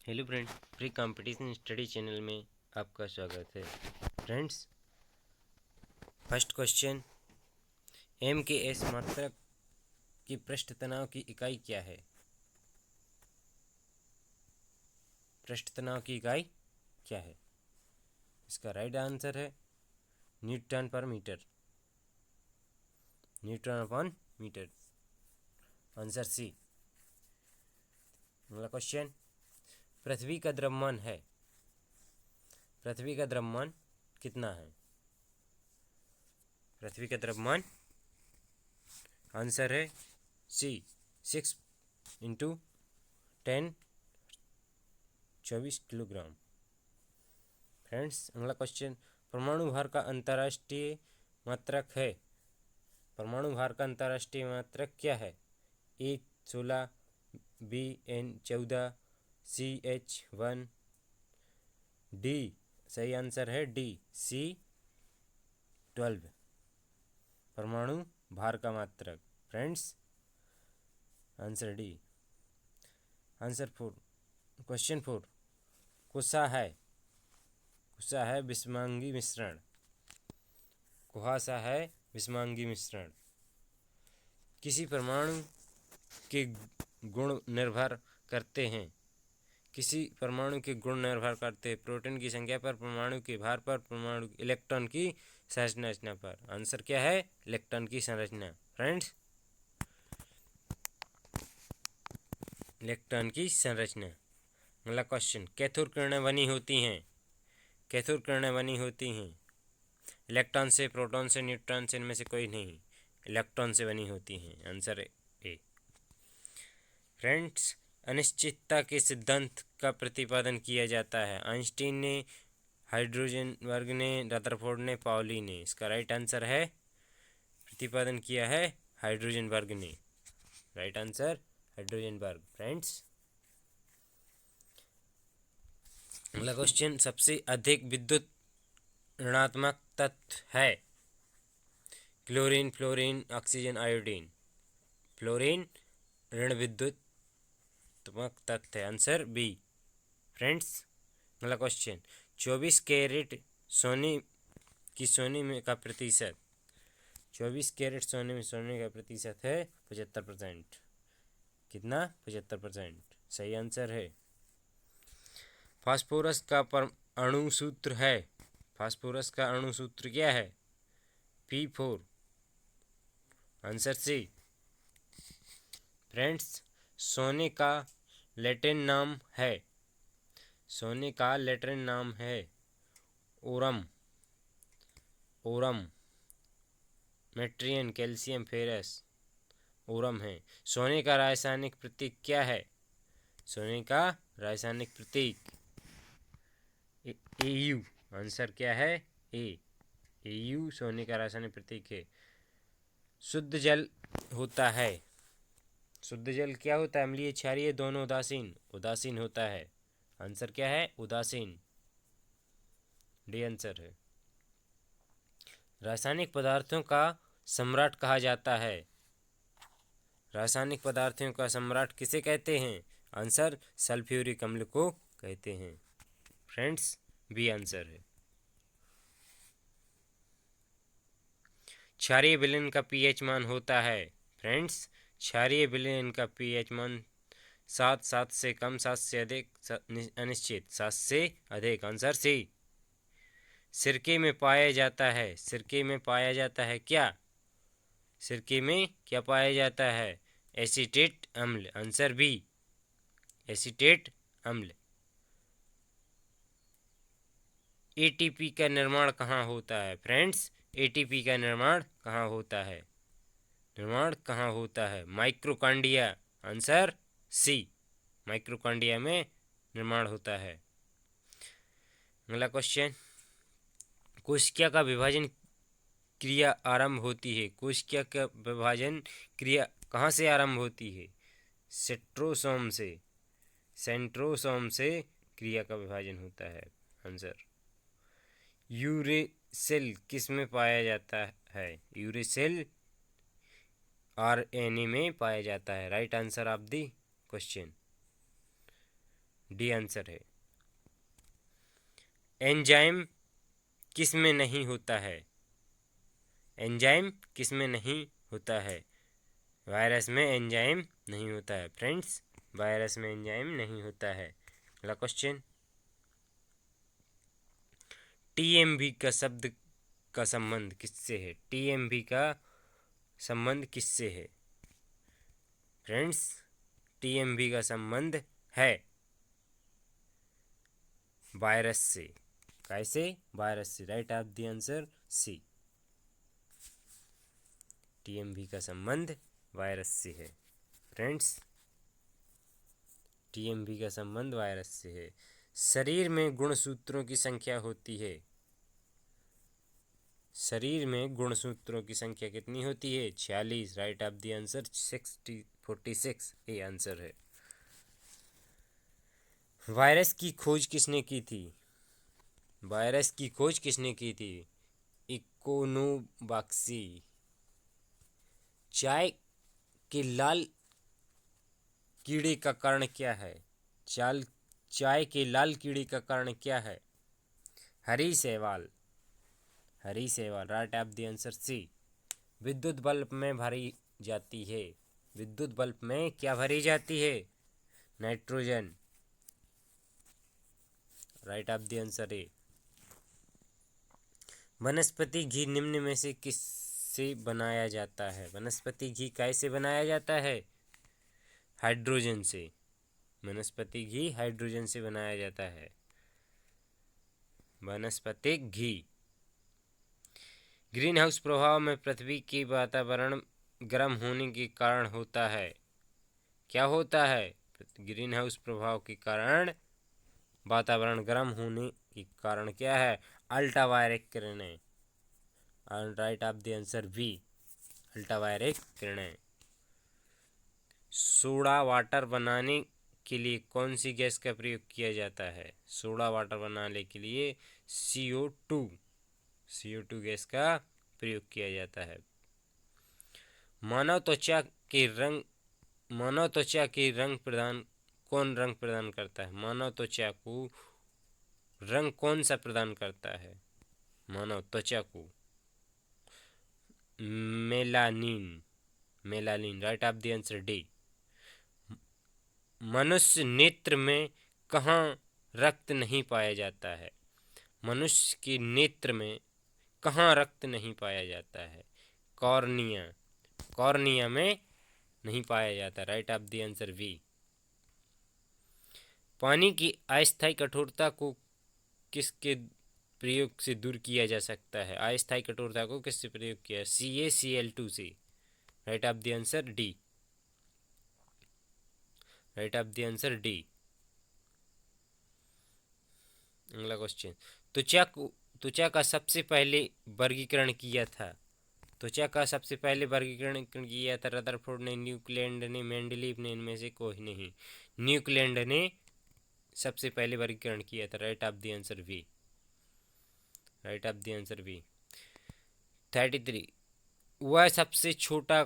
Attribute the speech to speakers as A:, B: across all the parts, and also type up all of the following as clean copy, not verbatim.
A: Hello friends, pre competition study channel में आपका स्वागत है। फ्रेंड्स, फर्स्ट क्वेश्चन, एम के एस मात्रक की पृष्ठ तनाव की इकाई क्या है? पृष्ठ तनाव की इकाई क्या है? इसका राइट आंसर है न्यूटन पर metre. Newton upon metre. Answer C. अगला क्वेश्चन, पृथ्वी का द्रव्यमान है। पृथ्वी का द्रव्यमान कितना है? पृथ्वी का द्रव्यमान आंसर है सी, 6 × 10 24 किलोग्राम। फ्रेंड्स, अगला क्वेश्चन, परमाणु भार का अंतर्राष्ट्रीय मात्रक है। परमाणु भार का अंतर्राष्ट्रीय मात्रक क्या है? ए 16, बी एन 14, सी H1, डी, सही आंसर है डी, सी 12। परमाणु भार का मात्रक। Friends, answer D. Answer 4, question 4, कुसा है विषमांगी मिश्रण। कुहासा है विषमांगी मिश्रण। किसी परमाणु के गुण निर्भर करते हैं। किसी परमाणु के गुण निर्भर करते हैं प्रोटॉन की संख्या पर, परमाणु के भार पर, परमाणु इलेक्ट्रॉन की संरचना पर। आंसर क्या है? इलेक्ट्रॉन की संरचना। फ्रेंड्स, इलेक्ट्रॉन की संरचना। अगला क्वेश्चन, कैथोड किरणें बनी होती हैं। कैथोड किरणें बनी होती हैं इलेक्ट्रॉन से, प्रोटॉन से, न्यूट्रॉन से, इनमें से कोई नहीं। इलेक्ट्रॉन से बनी होती हैं। Answer A. फ्रेंड्स, अनिश्चितता के सिद्धांत का प्रतिपादन किया जाता है। आइंस्टीन ने, हाइड्रोजनबर्ग ने, रदरफोर्ड ने, पाउली ने। इसका राइट आंसर है, प्रतिपादन किया है हाइड्रोजनबर्ग ने। राइट आंसर हाइड्रोजनबर्ग। फ्रेंड्स, अगला क्वेश्चन, सबसे अधिक विद्युत ऋणात्मक तत्व है। Chlorine, fluorine, oxygen, iodine. Fluorine ऋण विद्युतात्मक तत्व है। Answer B. फ्रेंड्स, अगला क्वेश्चन, 24 कैरेट सोने में का प्रतिशत। 24 कैरेट सोने का प्रतिशत है 75%। कितना? 75%। सही आंसर है। फास्फोरस का अणु सूत्र है। फास्फोरस का अणु सूत्र क्या है? P4। Answer C. फ्रेंड्स, सोने का लैटिन नाम है। सोने का लैटिन नाम है ओरम। ओरम, मेट्रियन, कैल्शियम, फेरस। ओरम है। सोने का रासायनिक प्रतीक क्या है? सोने का रासायनिक प्रतीक AU। आंसर क्या है? ए। AU सोने का रासायनिक प्रतीक है। शुद्ध जल होता है। शुद्ध जल क्या होता है? अम्लीय, क्षारीय, दोनों, उदासीन। उदासीन होता है। आंसर क्या है? उदासीन। डी आंसर है। रासायनिक पदार्थों का सम्राट कहा जाता है। रासायनिक पदार्थों का सम्राट किसे कहते हैं? आंसर सल्फ्यूरिक अम्ल को कहते हैं। फ्रेंड्स, बी आंसर है। क्षारीय विलयन का pH मान होता है। फ्रेंड्स, क्षारीय विलयन का pH मान 7 से कम, 7 से अधिक, अनिश्चित। 7 से अधिक। Answer C. सिरके में पाया जाता है। सिरके में पाया जाता है क्या? सिरके में क्या पाया जाता है? एसीटेट अम्ल। आंसर बी, एसीटेट अम्ल। ATP का निर्माण कहाँ होता है? फ्रेंड्स, ATP का निर्माण कहाँ होता है? निर्माण कहाँ होता है? माइक्रोकांडिया। आंसर सी, माइक्रोकांडिया में निर्माण होता है। अगला क्वेश्चन, कोशिका का विभाजन क्रिया आरंभ होती है। कोशिका का विभाजन क्रिया कहाँ से आरंभ होती है? सेंट्रोसोम से। सेंट्रोसोम से क्रिया का विभाजन होता है। आंसर, यूरेसिल किस में पाया जाता है? यूरेसिल RNA में पाया जाता है। Right answer of the question. D answer है। एंजाइम किस में नहीं होता है? एंजाइम किस में नहीं होता है? वायरस में एंजाइम नहीं होता है फ्रेंड्स, वायरस में एंजाइम नहीं होता है। अगला क्वेश्चन, टीएमवी का शब्द का संबंध किससे है? टीएमवी का संबंध किससे है फ्रेंड्स? टीएमवी का संबंध है वायरस से। कैसे? वायरस से। Right of the answer C. TMV का संबंध वायरस से है फ्रेंड्स, टीएमवी का संबंध वायरस से है। शरीर में गुणसूत्रों की संख्या होती है। शरीर में गुणसूत्रों की संख्या कितनी होती है? 46। राइट ऑफ द आंसर 46 ये आंसर है। वायरस की खोज किसने की थी? वायरस की खोज किसने की थी? इकोनोवाक्सी। चाय के लाल कीड़े का कारण क्या है? चाय के लाल कीड़े का कारण क्या है? हरी शैवाल। हरी शैवाल। Right of the answer C. विद्युत बल्ब में भरी जाती है। विद्युत बल्ब में क्या भरी जाती है? Nitrogen. Right of the answer ए। वनस्पति घी निम्न में से किससे बनाया जाता है? वनस्पति घी कैसे बनाया जाता है? हाइड्रोजन से। वनस्पति घी हाइड्रोजन से बनाया जाता है। वनस्पतिक घी। ग्रीन हाउस प्रभाव में पृथ्वी की वातावरण गर्म होने के कारण होता है। क्या होता है? ग्रीन हाउस प्रभाव के कारण वातावरण गर्म होने के कारण क्या है? अल्ट्रावायलेट किरणें। Right of the answer B, ultraviolet किरणें। सोडा वाटर बनाने के लिए कौन सी गैस का प्रयोग किया जाता है? सोडा वाटर बनाने के लिए CO2 गैस का प्रयोग किया जाता है। मानव त्वचा के रंग प्रदान कौन रंग प्रदान करता है? मानव त्वचा को रंग कौन सा प्रदान करता है? मानव त्वचा को melanin. Right of the answer D. मनुष्य नेत्र में कहाँ रक्त नहीं पाया जाता है? मनुष्य के नेत्र में कहाँ रक्त नहीं पाया जाता है? कॉर्निया में नहीं पाया जाता। Right of the answer B. पानी की अस्थायी कठोरता को किसके प्रयोग से दूर किया जा सकता है? अस्थायी कठोरता को किससे प्रयोग किया? CaCl2 से। Right of the answer D. Right of the answer D. अगला क्वेश्चन, त्वचा का सबसे पहले वर्गीकरण किया था? त्वचा का सबसे पहले वर्गीकरण किया था रदरफोर्ड ने, न्यूलैंड ने, मेंडलीव ने? इनमें से कोई नहीं। न्यूलैंड ने सबसे पहले वर्गीकरण किया था। Right of the answer B. Right of the answer B. 33, वह सबसे छोटा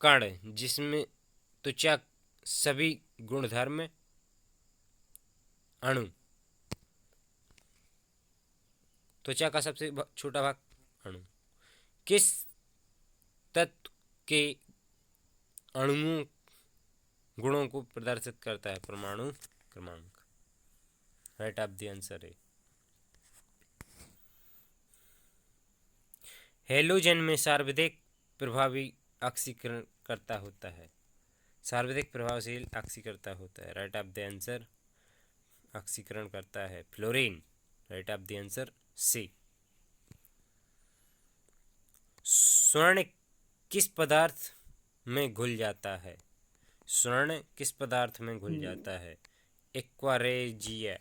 A: कण जिसमें त्वचा सभी गुणधर्म अणु। त्वचा का सबसे छोटा भाग अणु किस तत्व के अणुओं गुणों को प्रदर्शित करता है? परमाणु क्रमांक। राइट ऑफ द आंसर है। हेलोजन में सर्वाधिक प्रभावी ऑक्सीकरण करता होता है। सर्वाधिक प्रभावशील ऑक्सीकरण होता है। राइट ऑफ द आंसर ऑक्सीकरण करता है fluorine. Right of the answer C. स्वर्ण किस पदार्थ में घुल जाता है? स्वर्ण किस पदार्थ में घुल जाता है? एक्वारेजिया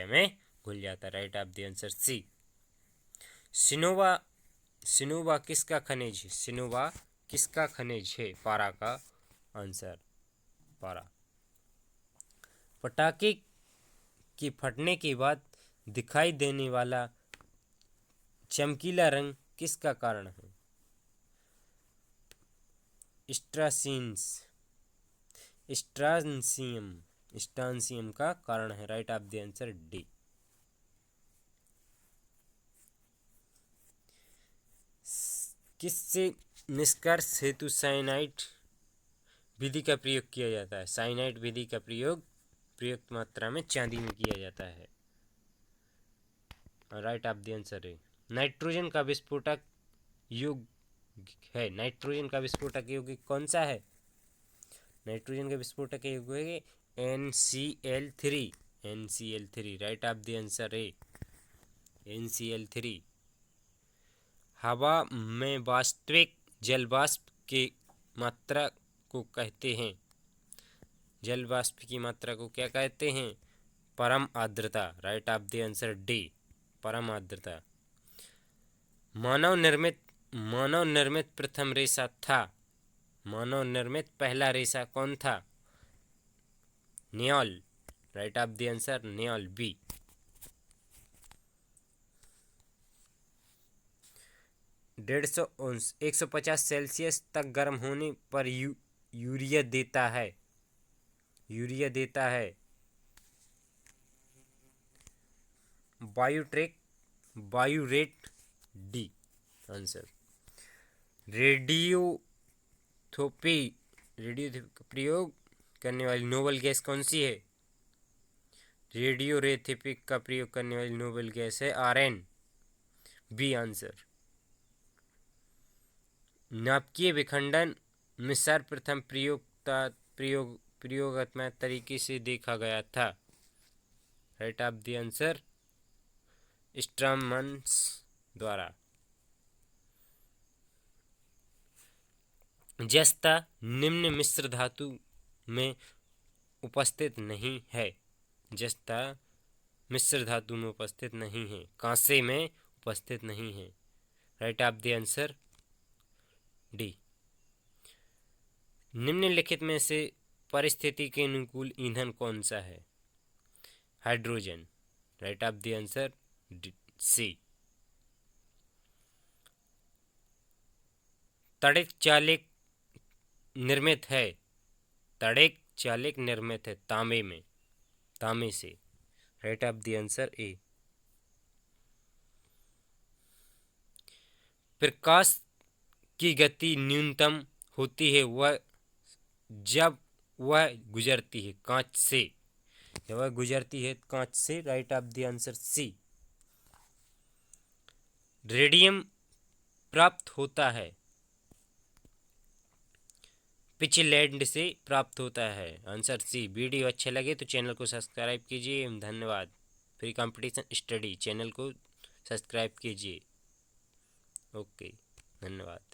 A: में घुल जाता है। Right of the answer C. सिनोवा किसका खनिज? सिनोवा किसका खनिज है? पारा का आंसर पारा। पटाखे के फटने के बाद दिखाई देने वाला चमकीला रंग किसका कारण है? स्ट्रांसियम। स्ट्रॉन्शियम का कारण है। Right of the answer D. किससे निष्कर्ष हेतु साइनाइड विधि का प्रयोग किया जाता है? साइनाइड विधि का प्रयोग प्रयुक्त मात्रा में चांदी में किया जाता है। राइट ऑफ द आंसर है। नाइट्रोजन का विस्फोटक यौगिक है। नाइट्रोजन का विस्फोटक यौगिक कौन सा है? नाइट्रोजन का विस्फोटक यौगिक है NCl3। NCl3 right of the answer है NCl3। हवा में वास्तविक जल वाष्प की मात्रा को कहते हैं? जल वाष्प की मात्रा को क्या कहते हैं? परम आर्द्रता। Right of the answer D, परम आर्द्रता। मानव निर्मित प्रथम रेशा था। मानव निर्मित पहला रेशा कौन था? नियोल। राइट ऑफ द आंसर नियोल बी। डेढ़ सौ 150 सेल्सियस तक गर्म होने पर यूरिया देता है। यूरिया देता है बायोरेट डी आंसर। रेडियोथेरेपी का प्रयोग करने वाली नोबल गैस कौन सी है? रेडियोथेरेपी का प्रयोग करने वाली नोबल गैस है आर्गन बी आंसर। नाभिकीय विखंडन में सर्वप्रथम प्रयोगात्मक तरीके से देखा गया था। राइट ऑफ द आंसर स्ट्रमन्स द्वारा। जस्ता निम्न मिश्र धातु में उपस्थित नहीं है। जस्ता मिश्र धातु में उपस्थित नहीं है, कांसे में उपस्थित नहीं है। Right of the answer D. निम्नलिखित में से परिस्थिति के अनुकूल ईंधन कौन सा है? Hydrogen. Right of the answer C. तड़ित चालिक निर्मित है। तड़ित चालिक निर्मित है तांबे से। Right of the answer A. प्रकाश की गति न्यूनतम होती है वह जब वह गुजरती है कांच से। जब वह गुजरती है कांच से। Right of the answer C. Radium प्राप्त होता है पिचलैंड से प्राप्त होता है। Answer C. वीडियो अच्छे लगे तो चैनल को सब्सक्राइब कीजिए। धन्यवाद। फ्री कंपटीशन स्टडी चैनल को सब्सक्राइब कीजिए। ओके, धन्यवाद।